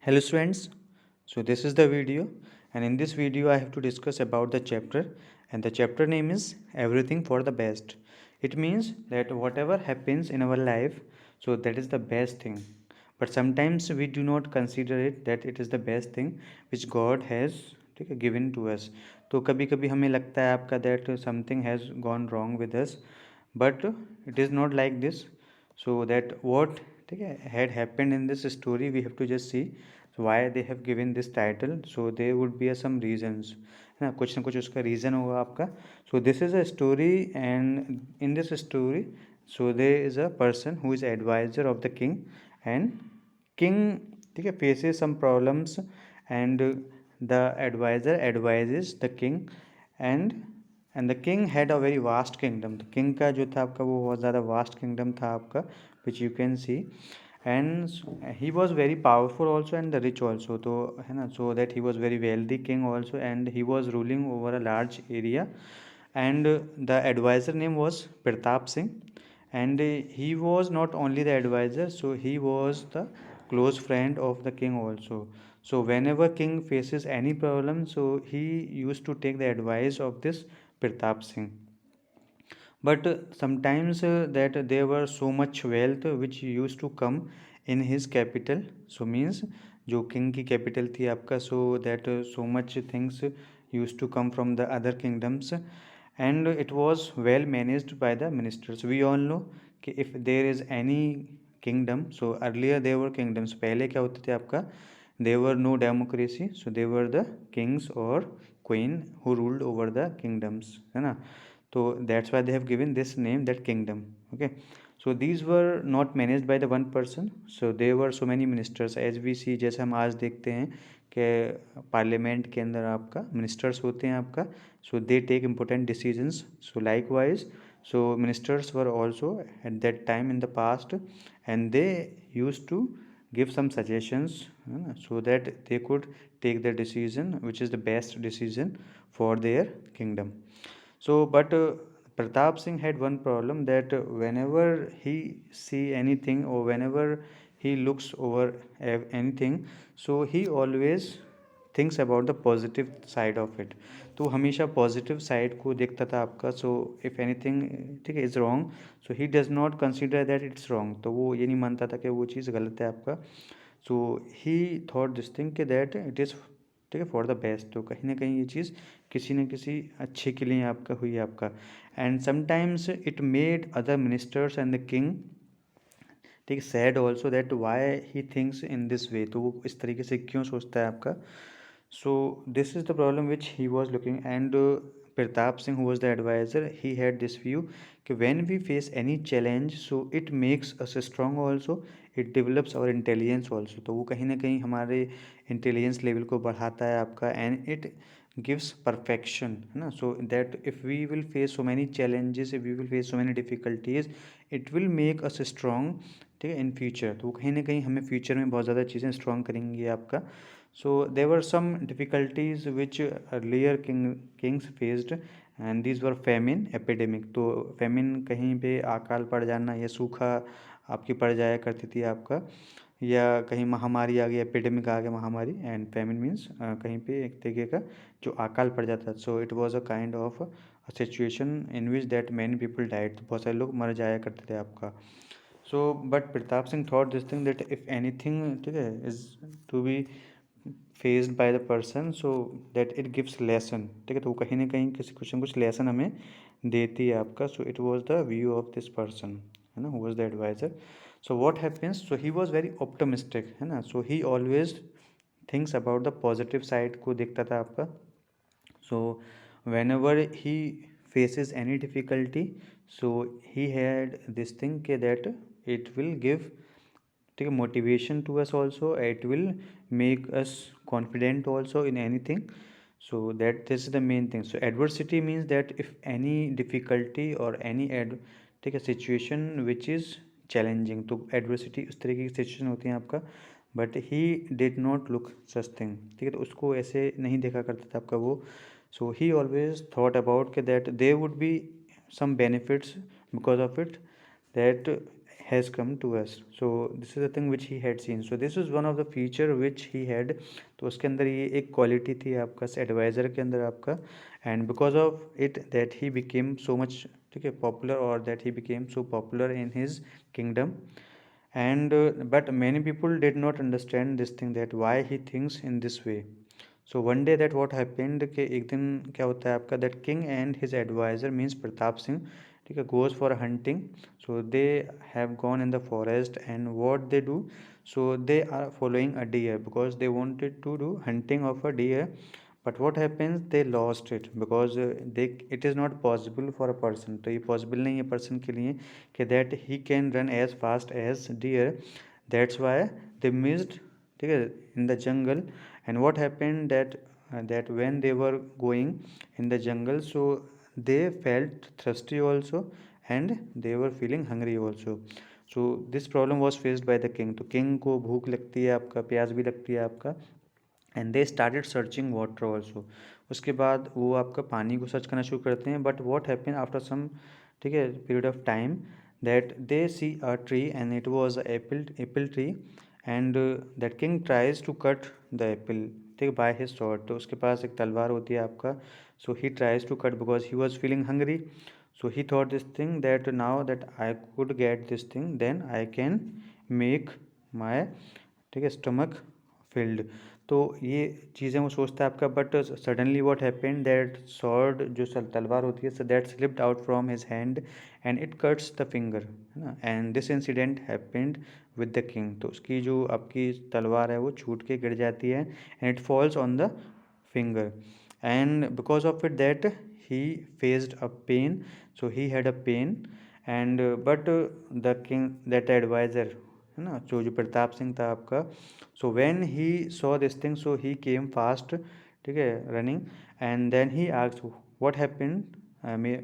Hello students, so this is the video, and in this video I have to discuss about the chapter, and the chapter name is Everything for the Best. It means that whatever happens in our life, so that is the best thing, but sometimes we do not consider it that it is the best thing which God has ठीक है given to us. तो कभी कभी हमें लगता है आपका that something has gone wrong with us, but it is not like this. So that what ठीक है had happened in this story, we have to just see why they have given this title. So there would be some reasons, है ना कुछ उसका reason होगा आपका. So this is a story, and in this story, so there is a person who is advisor of the king, and king ठीक है faces some problems, and the advisor advises the king, and the king had a very vast kingdom. तो king का जो था आपका वो बहुत ज़्यादा vast kingdom था आपका, which you can see, and he was very powerful also and the rich also. तो है ना, so that he was very wealthy king also, and he was ruling over a large area, and the advisor name was Pratap Singh, and he was not only the advisor, so he was the close friend of the king also. So whenever king faces any problem, so he used to take the advice of this Pratap Singh. But sometimes that there were so much wealth which used to come in his capital. So means जो king की capital थी आपका, so that so much things used to come from the other kingdoms, and it was well managed by the ministers. We all know कि if there is any kingdom, so earlier there were kingdoms. पहले क्या होते थे आपका, there were no democracy, so they were the kings or queen who ruled over the kingdoms, है ना. So that's why they have given this name, that kingdom. Okay, so these were not managed by the one person, so there were so many ministers. As we see, जैसे हम आज देखते हैं कि parliament के अंदर आपका मिनिस्टर्स होते हैं आपका, so they take important decisions. So likewise, so ministers were also at that time in the past, and they used to give some suggestions, so that they could take the decision which is the best decision for their kingdom. So but Pratap Singh had one problem, that whenever he see anything or whenever he looks over anything, so he always thinks about the positive side of it. तो हमेशा positive side को देखता था आपका. So if anything ठीक है is wrong, so he does not consider that it's wrong. तो वो ये नहीं मानता था कि वो चीज़ गलत है आपका. So he thought this thing कि दैट इट इज़ ठीक है फॉर द बेस्ट. तो कहीं ना कहीं ये चीज़ किसी न किसी अच्छे के लिए आपका हुई आपका. And sometimes it made other ministers and the king ठीक said also, that why he thinks in this way. तो वो इस तरीके से क्यों सोचता है आपका. So this is the problem which he was looking, and Pratap Singh, who was the advisor, he had this view कि when we face any challenge, so it makes us strong also, it develops our intelligence also. तो वो कहीं ना कहीं हमारे intelligence level को बढ़ाता है आपका, and it gives perfection, है ना. So that if we will face so many challenges, if we will face so many difficulties, it will make us strong ठीक है इन फ्यूचर. तो वो कहीं ना कहीं हमें फ्यूचर में बहुत ज़्यादा चीज़ें स्ट्रॉन्ग करेंगी आपका. So there were some difficulties which earlier kings faced, and these were famine, epidemic. तो famine कहीं पे अकाल पड़ जाना या सूखा आपकी पड़ जाया करती थी आपका, या कहीं महामारी आ गई, एपिडेमिक आ गया महामारी. एंड famine मीन्स कहीं पे एक तरीके का जो अकाल पड़ जाता. So it was a kind of situation in which that many people died. तो बहुत सारे लोग मर जाया करते थे आपका. So but Pratap Singh thought this thing that if anything ठीक है is to be faced by the person, so that it gives lesson. ठीक है, तो वो कहीं ना कहीं किसी कुछ न कुछ लेसन हमें देती है आपका. So it was the view of this person, है ना, who was the advisor. So what happens, so he was very optimistic, है ना. So he always thinks about the positive side को देखता था आपका. So whenever he faces any difficulty, so he had this thing के that it will give ठीक है motivation to us also, it will make us confident also in anything. So that this is the main thing. So adversity means that if any difficulty or any ठीक है situation which is challenging, तो adversity उस तरीके की situation होती है आपका. But he did not look such thing. ठीक है, तो उसको ऐसे नहीं देखा करता था आपका वो. So he always thought about के that there would be some benefits because of it, that has come to us. So this is the thing which he had seen. So this is one of the feature which he had. तो उसके अंदर ये एक quality थी आपका adviser के अंदर आपका, and because of it that he became so much, ठीक है, पॉपुलर, और that he became so popular in his kingdom. And but many people did not understand this thing, that why he thinks in this way. So one day that what happened कि एक दिन क्या होता है आपका, that king and his advisor means Pratap Singh, ठीक है, goes for hunting. So they have gone in the forest, and what they do, so they are following a deer because they wanted to do hunting of a deer. But what happens, they lost it because they it is not possible for a person, तो ये possible नहीं है person के लिए कि that he can run as fast as deer. That's why they missed, ठीक है, in the jungle. And what happened that when they were going in the jungle, so they felt thirsty also, and they were feeling hungry also. So this problem was faced by the king. तो king को भूख लगती है आपका, प्यास भी लगती है आपका, and they started searching water also. उसके बाद वो आपका पानी को सर्च करना शुरू करते हैं. But what happen after some, ठीक है, period of time, that they see a tree and it was apple tree, and that king tries to cut the apple, ठीक है, बाय हिज स्वॉर्ड. तो उसके पास एक तलवार होती है आपका. So he tries to cut because he was feeling hungry. So he thought this thing that now that I could get this thing, then I can make my, ठीक है, stomach field. तो ये चीज़ें वो सोचता है आपका. But suddenly what happened that sword, जो तलवार होती है, so that slipped out from his hand and it cuts the finger, है ना. And this incident happened with the king. तो उसकी जो आपकी तलवार है वो छूट के गिर जाती है, and it falls on the finger. And because of it that he faced a pain, so he had a pain. And but the king, that advisor, है ना, जो प्रताप सिंह था आपका, so when he saw this thing, so he came fast, ठीक है, running. And then he asked what happened,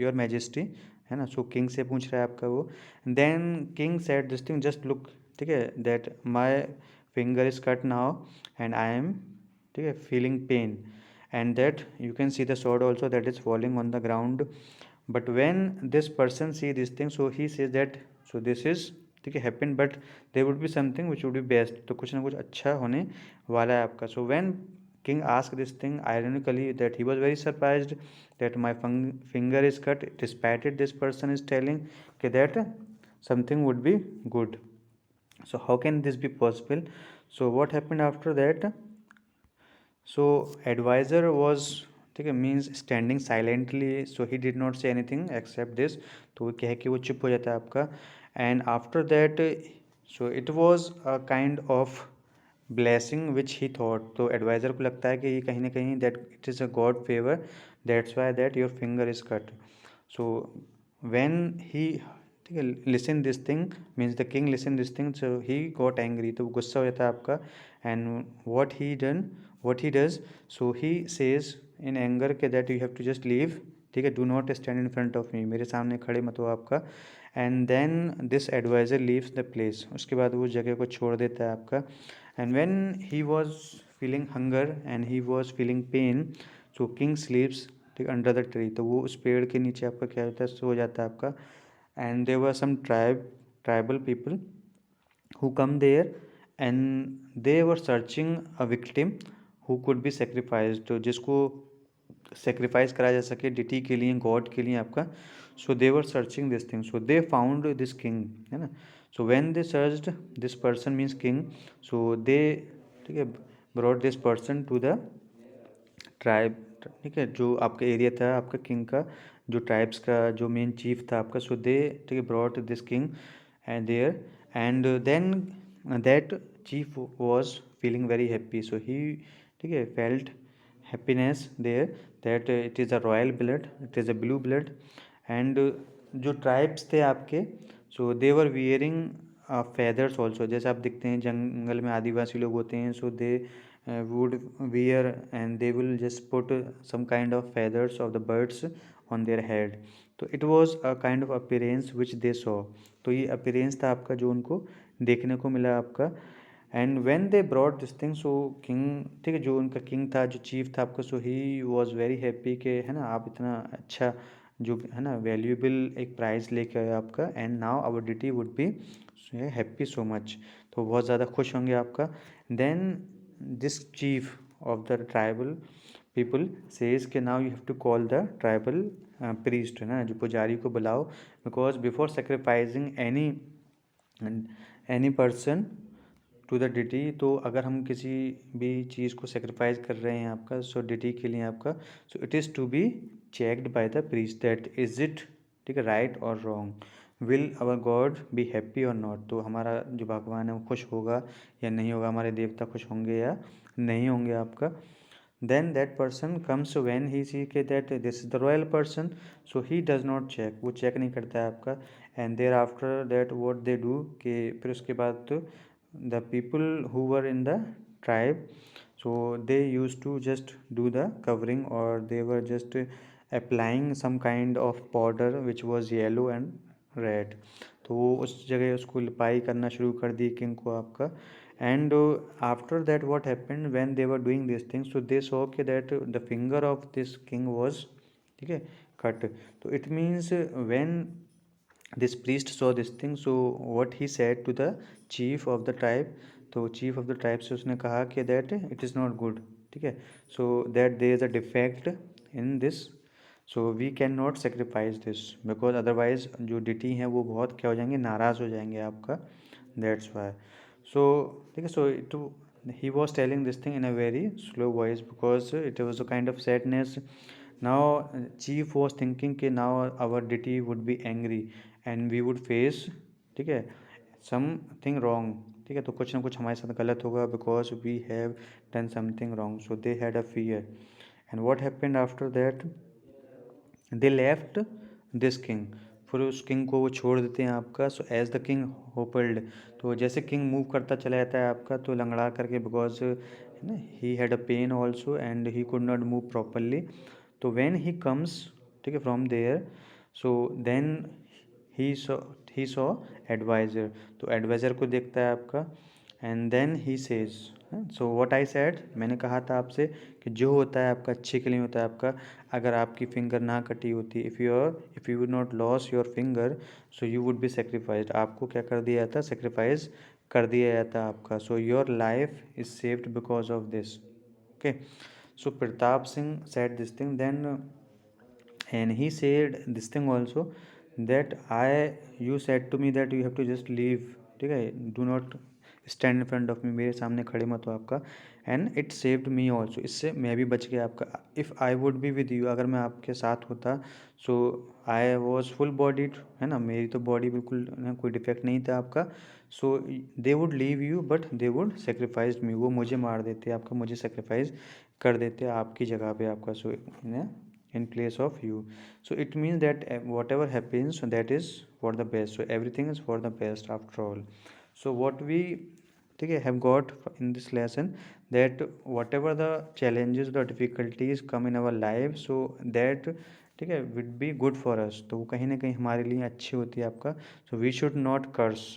your majesty, है ना. सो king से पूछ रहा है आपका वो. Then king said this thing, just look, ठीक है, that my finger is cut now and I am, ठीक है, feeling pain, and that you can see the sword also that is falling on the ground. But when this person see this thing, so he says that so this is, ठीक है, happen, but there would be something which would be best. तो कुछ ना कुछ अच्छा होने वाला है आपका. So when king asked this thing, ironically that he was very surprised that my finger is cut, despite it this person is telling okay, that something would be good. So how can this be possible? So what happened after that, so advisor was, ठीक है, means standing silently. So he did not say anything except this. तो क्या है कि वो चुप हो जाता है आपका. And after that, so it was a kind of blessing which he thought. तो एडवाइज़र को लगता है कि ये कहीं ना कहीं that it is a God favour, that's why that your finger is cut. So when he, ठीक है, listen this thing, means the king listen this thing, so he got angry. तो गुस्सा हो जाता है आपका. And what he does, so he says in anger के that you have to just leave, ठीक है, do not stand in front of me, मेरे सामने खड़े मत हो आपका. and then this advisor leaves the place. उसके बाद वो जगह को छोड़ देता है आपका. and when he was feeling hunger and he was feeling pain, so king sleeps, ठीक, under the tree. तो वो उस पेड़ के नीचे आपका क्या होता है, सो जाता है आपका. and there were some tribal people who come there, and they were searching a victim who could be sacrificed, तो जिसको सेक्रीफाइस करा जा सके डिटी के लिए, गॉड के लिए आपका. So they were searching this thing, so they found this king, है ना. So when they searched this person means king, so they, ठीक है, brought this person to the tribe, ठीक है, जो आपका एरिया था आपका किंग का, जो ट्राइब्स का जो मेन चीफ था आपका. सो दे, ठीक है, brought this king and there. And then that chief was feeling very happy. So he, ठीक है, felt happiness there that it is a royal blood, it is a blue blood. And जो tribes थे आपके, so they were wearing feathers also. जैसे आप दिखते हैं जंगल में आदिवासी लोग होते हैं, सो दे would wear and they will just put some kind of feathers of the birds on their head. तो it was a kind of appearance which they saw. तो ये appearance था आपका जो उनको देखने को मिला आपका. And when they brought this thing, so king, ठीक है, जो उनका किंग था, जो चीफ था आपका, so he was very happy कि, है ना, आप इतना अच्छा जो, है ना, वैल्यूएबल एक प्राइज़ लेके आए आपका. And now our deity would be happy so much, तो बहुत ज़्यादा खुश होंगे आपका। Then this chief of the tribal people says के now you have to call the tribal priest, है ना, जो पुजारी को बुलाओ, because before sacrificing any person to the deity, तो अगर हम किसी भी चीज़ को सेक्रीफाइस कर रहे हैं आपका, सो डिटी के लिए आपका, so it is to be checked by the priest that is it, ठीक है, राइट और wrong, will our god be happy और नॉट, तो हमारा जो भगवान है वो खुश होगा या नहीं होगा, हमारे देवता खुश होंगे या नहीं होंगे आपका। Then that person comes when he see के that this is the royal person, so he does not check, वो चेक नहीं करता है आपका। And thereafter that what they do, कि फिर उसके बाद तो the people who were in the tribe, so they used to just do the covering, or they were just applying some kind of powder which was yellow and red, तो वो उस जगह उसको लिपाई करना शुरू कर दी किंग को आपका। And after that what happened when they were doing this thing, so they saw के that the finger of this king was, ठीक है, कट, तो इट मीन्स व्हेन this priest saw this thing, so what he said to the chief of the tribe, तो chief of the tribe से उसने कहा कि that it is not good, ठीक है, so that there is a defect in this, so we cannot sacrifice this because otherwise जो dt हैं वो बहुत क्या हो जाएंगे, नाराज़ हो जाएंगे आपका, that's why, so ठीक है, so it he was telling this thing in a very slow voice because it was a kind of sadness. Now chief was thinking कि now our deity would be angry and we would face, ठीक है, something wrong, ठीक है, तो कुछ ना कुछ हमारे साथ गलत होगा, because we have done something wrong, so they had a fear. And what happened after that, they left this king, फिर उस किंग को वो छोड़ देते हैं आपका। So as the king hobbled, तो जैसे किंग मूव करता चला जाता है आपका, तो लंगड़ा करके, because he had a pain also and he could not move properly, तो व्हेन ही कम्स, ठीक है, from there, so then he saw he saw advisor, तो एडवाइज़र को देखता है आपका। And then he says, so what I said, मैंने कहा था आपसे कि जो होता है आपका अच्छे के लिए होता है आपका। अगर आपकी फिंगर ना कटी होती, if you would not loss your finger, so you would be sacrificed, आपको क्या कर दिया जाता, सेक्रीफाइस कर दिया जाता आपका। So your life is saved because of this, okay. So Pratap Singh said this thing, then and he said this thing also, that you said to me that you have to just leave, ठीक है, do not stand in front of me, मेरे सामने खड़े मत हो आपका। And it saved me also, इससे मैं भी बच गया आपका। If I would be with you, अगर मैं आपके साथ होता, सो आई वॉज फुल बॉडीड, है ना, मेरी तो बॉडी बिल्कुल कोई डिफेक्ट नहीं था आपका। So they would leave you but they would sacrifice me, वो मुझे मार देते आपका, मुझे सेक्रीफाइस कर देते आपकी जगह पे आपका। सो in place of you, so it means that whatever happens, so that is for the best, so everything is for the best after all। so what we, ठीक है, have got in this lesson, that whatever the challenges, the difficulties come in our life, so that, ठीक है, would be good for us, तो वो कहीं ना कहीं हमारे लिए अच्छी होती है आपका। so we should not curse,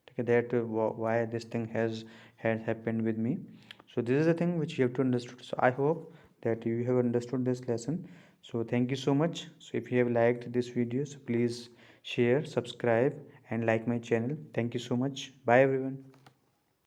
ठीक है, that why this thing has happened with me, so this is the thing which you have to understood। so I hope that you have understood this lesson, so thank you so much। so if you have liked this video, so please share, subscribe and like my channel. Thank you so much. Bye everyone.